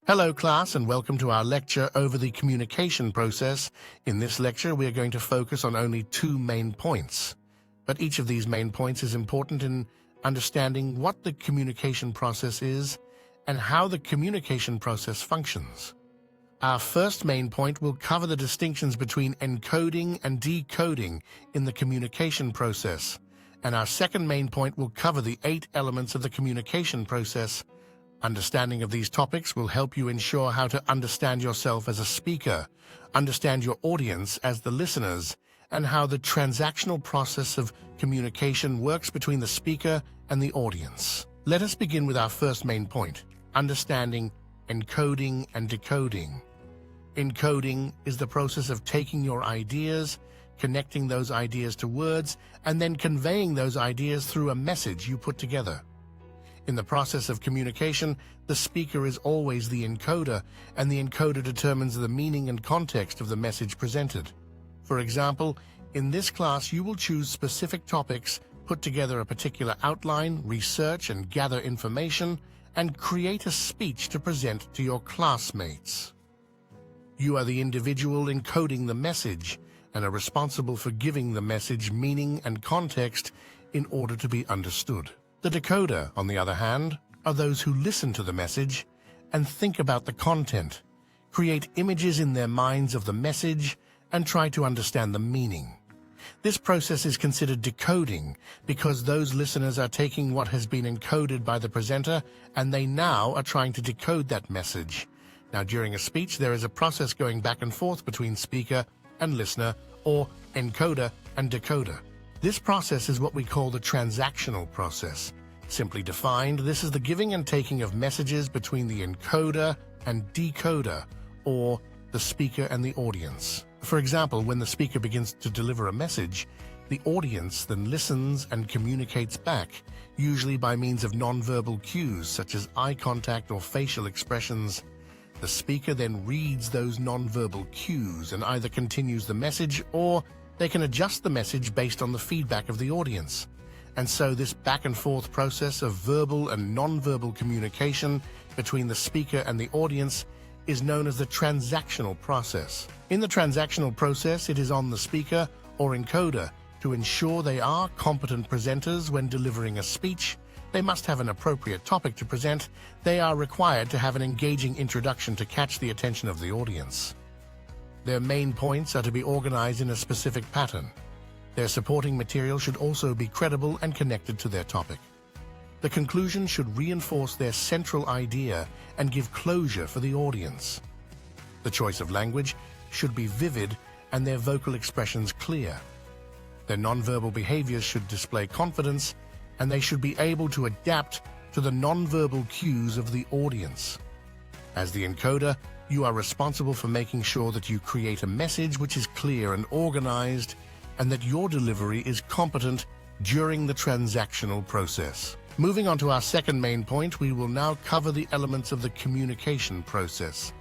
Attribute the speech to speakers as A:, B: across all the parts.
A: Hello class, and welcome to our lecture over the communication process. In this lecture we are going to focus on only two main points. But each of these main points is important in understanding what the communication process is and how the communication process functions. Our first main point will cover the distinctions between encoding and decoding in the communication process. And our second main point will cover the 8 elements of the communication process. Understanding of these topics will help you ensure how to understand yourself as a speaker, understand your audience as the listeners, and how the transactional process of communication works between the speaker and the audience. Let us begin with our first main point, understanding encoding and decoding. Encoding is the process of taking your ideas, connecting those ideas to words, and then conveying those ideas through a message you put together. In the process of communication, the speaker is always the encoder, and the encoder determines the meaning and context of the message presented. For example, in this class you will choose specific topics, put together a particular outline, research and gather information, and create a speech to present to your classmates. You are the individual encoding the message and are responsible for giving the message meaning and context in order to be understood. The decoder, on the other hand, are those who listen to the message and think about the content, create images in their minds of the message, and try to understand the meaning. This process is considered decoding because those listeners are taking what has been encoded by the presenter and they now are trying to decode that message. Now, during a speech, there is a process going back and forth between speaker and listener, or encoder and decoder. This process is what we call the transactional process. Simply defined, this is the giving and taking of messages between the encoder and decoder, or the speaker and the audience. For example, when the speaker begins to deliver a message, the audience then listens and communicates back, usually by means of nonverbal cues such as eye contact or facial expressions. The speaker then reads those nonverbal cues and either continues the message or they can adjust the message based on the feedback of the audience. And so this back and forth process of verbal and nonverbal communication between the speaker and the audience is known as the transactional process. In the transactional process, it is on the speaker or encoder to ensure they are competent presenters when delivering a speech. They must have an appropriate topic to present. They are required to have an engaging introduction to catch the attention of the audience. Their main points are to be organized in a specific pattern. Their supporting material should also be credible and connected to their topic. The conclusion should reinforce their central idea and give closure for the audience. The choice of language should be vivid and their vocal expressions clear. Their nonverbal behaviors should display confidence, and they should be able to adapt to the nonverbal cues of the audience. As the encoder, you are responsible for making sure that you create a message which is clear and organized, and that your delivery is competent during the transactional process. Moving on to our second main point, we will now cover the elements of the communication process.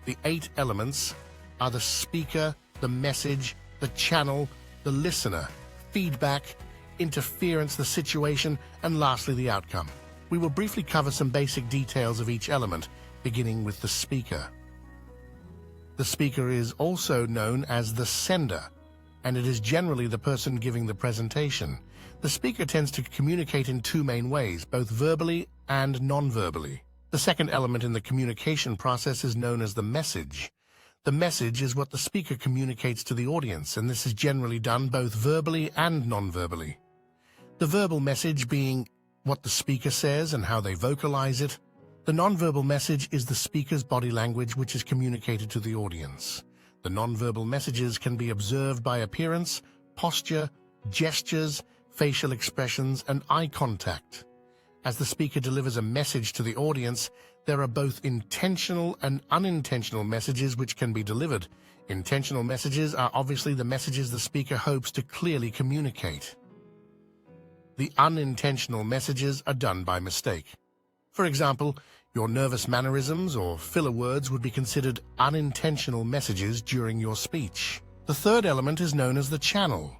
A: The 8 elements are the speaker, the message, the channel, the listener, feedback, interference, the situation, and lastly the outcome. We will briefly cover some basic details of each element, beginning with the speaker. The speaker is also known as the sender, and it is generally the person giving the presentation. The speaker tends to communicate in 2 main ways, both verbally and non-verbally. The second element in the communication process is known as the message. The message is what the speaker communicates to the audience, and this is generally done both verbally and non-verbally. The verbal message being what the speaker says and how they vocalize it. The nonverbal message is the speaker's body language which is communicated to the audience. The nonverbal messages can be observed by appearance, posture, gestures, facial expressions, and eye contact. As the speaker delivers a message to the audience, there are both intentional and unintentional messages which can be delivered. Intentional messages are obviously the messages the speaker hopes to clearly communicate. The unintentional messages are done by mistake. For example, your nervous mannerisms or filler words would be considered unintentional messages during your speech. The third element is known as the channel.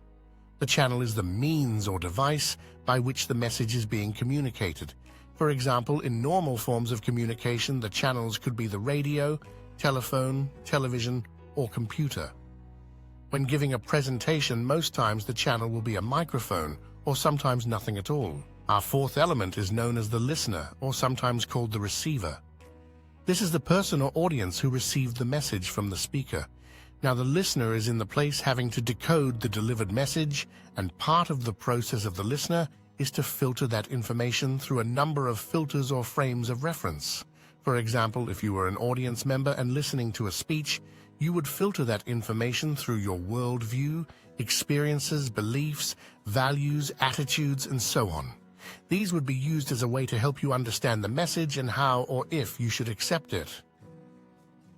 A: The channel is the means or device by which the message is being communicated. For example, in normal forms of communication, the channels could be the radio, telephone, television, or computer. When giving a presentation, most times the channel will be a microphone, or sometimes nothing at all. Our fourth element is known as the listener, or sometimes called the receiver. This is the person or audience who received the message from the speaker. Now, the listener is in the place having to decode the delivered message, and part of the process of the listener is to filter that information through a number of filters or frames of reference. For example, if you were an audience member and listening to a speech, you would filter that information through your worldview, experiences, beliefs, values, attitudes, and so on. These would be used as a way to help you understand the message and how or if you should accept it.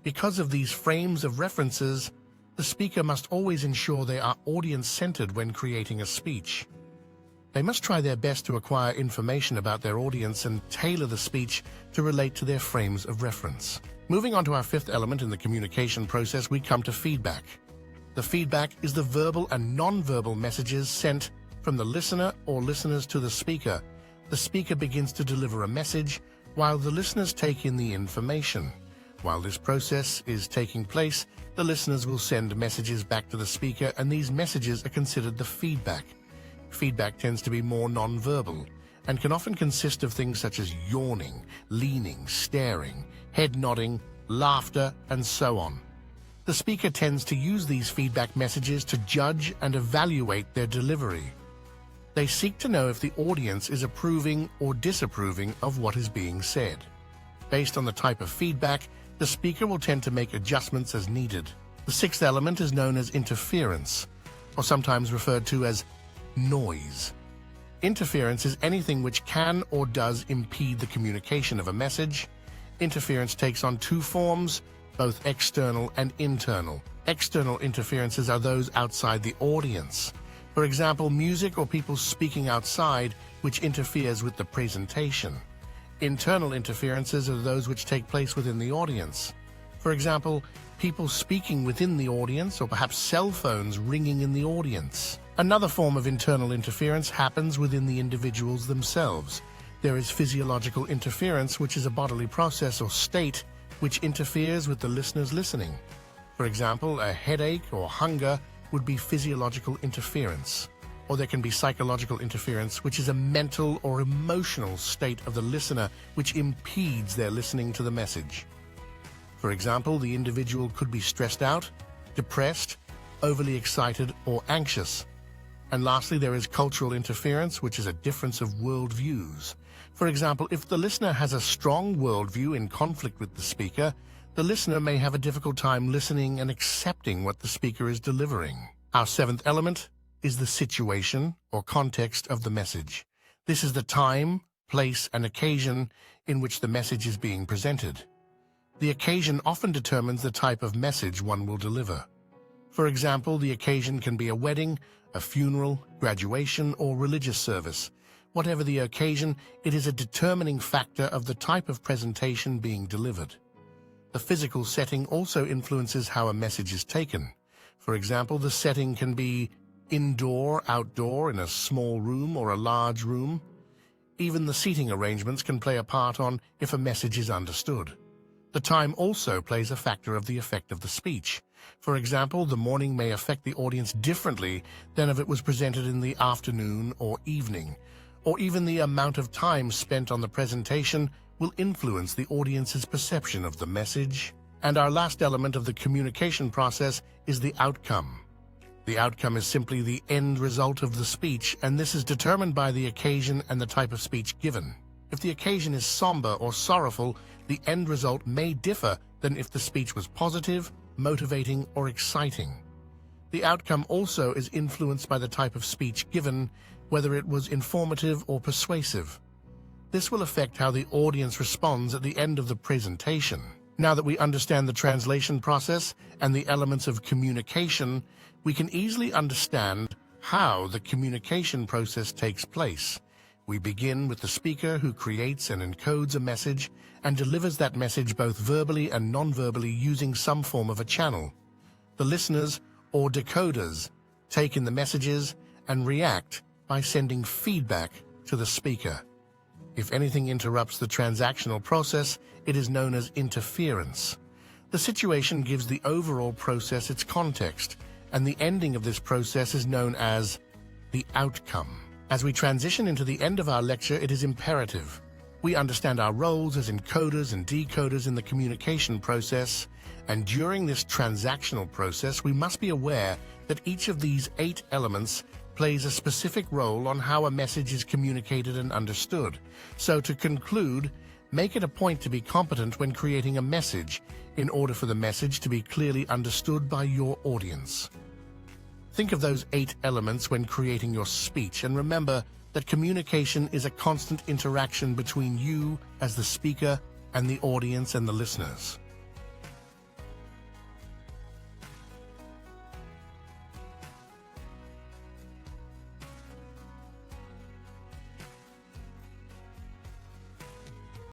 A: Because of these frames of references, the speaker must always ensure they are audience-centered when creating a speech. They must try their best to acquire information about their audience and tailor the speech to relate to their frames of reference. Moving on to our fifth element in the communication process, we come to feedback. The feedback is the verbal and non-verbal messages sent from the listener or listeners to the speaker. The speaker begins to deliver a message while the listeners take in the information. While this process is taking place, the listeners will send messages back to the speaker, and these messages are considered the feedback. Feedback tends to be more non-verbal and can often consist of things such as yawning, leaning, staring, head nodding, laughter, and so on. The speaker tends to use these feedback messages to judge and evaluate their delivery. They seek to know if the audience is approving or disapproving of what is being said. Based on the type of feedback, the speaker will tend to make adjustments as needed. The sixth element is known as interference, or sometimes referred to as noise. Interference is anything which can or does impede the communication of a message. Interference takes on two forms, both external and internal. External interferences are those outside the audience. For example, music or people speaking outside, which interferes with the presentation. Internal interferences are those which take place within the audience. For example, people speaking within the audience, or perhaps cell phones ringing in the audience. Another form of internal interference happens within the individuals themselves. There is physiological interference, which is a bodily process or state which interferes with the listener's listening. For example, a headache or hunger would be physiological interference. Or there can be psychological interference, which is a mental or emotional state of the listener which impedes their listening to the message. For example, the individual could be stressed out, depressed, overly excited, or anxious. And lastly, there is cultural interference, which is a difference of worldviews. For example, if the listener has a strong worldview in conflict with the speaker, the listener may have a difficult time listening and accepting what the speaker is delivering. Our seventh element is the situation or context of the message. This is the time, place, and occasion in which the message is being presented. The occasion often determines the type of message one will deliver. For example, the occasion can be a wedding, a funeral, graduation, or religious service. Whatever the occasion, it is a determining factor of the type of presentation being delivered. The physical setting also influences how a message is taken. For example, the setting can be indoor, outdoor, in a small room or a large room. Even the seating arrangements can play a part on if a message is understood. The time also plays a factor of the effect of the speech. For example, the morning may affect the audience differently than if it was presented in the afternoon or evening, or even the amount of time spent on the presentation will influence the audience's perception of the message. And our last element of the communication process is the outcome. The outcome is simply the end result of the speech, and this is determined by the occasion and the type of speech given. If the occasion is somber or sorrowful, the end result may differ than if the speech was positive, motivating, or exciting. The outcome also is influenced by the type of speech given, whether it was informative or persuasive. This will affect how the audience responds at the end of the presentation. Now that we understand the translation process and the elements of communication, we can easily understand how the communication process takes place. We begin with the speaker, who creates and encodes a message and delivers that message both verbally and non-verbally using some form of a channel. The listeners, or decoders, take in the messages and react by sending feedback to the speaker. If anything interrupts the transactional process, it is known as interference. The situation gives the overall process its context, and the ending of this process is known as the outcome. As we transition into the end of our lecture, it is imperative we understand our roles as encoders and decoders in the communication process, and during this transactional process, we must be aware that each of these 8 elements plays a specific role on how a message is communicated and understood. So to conclude, make it a point to be competent when creating a message in order for the message to be clearly understood by your audience. Think of those 8 elements when creating your speech, and remember that communication is a constant interaction between you as the speaker and the audience and the listeners.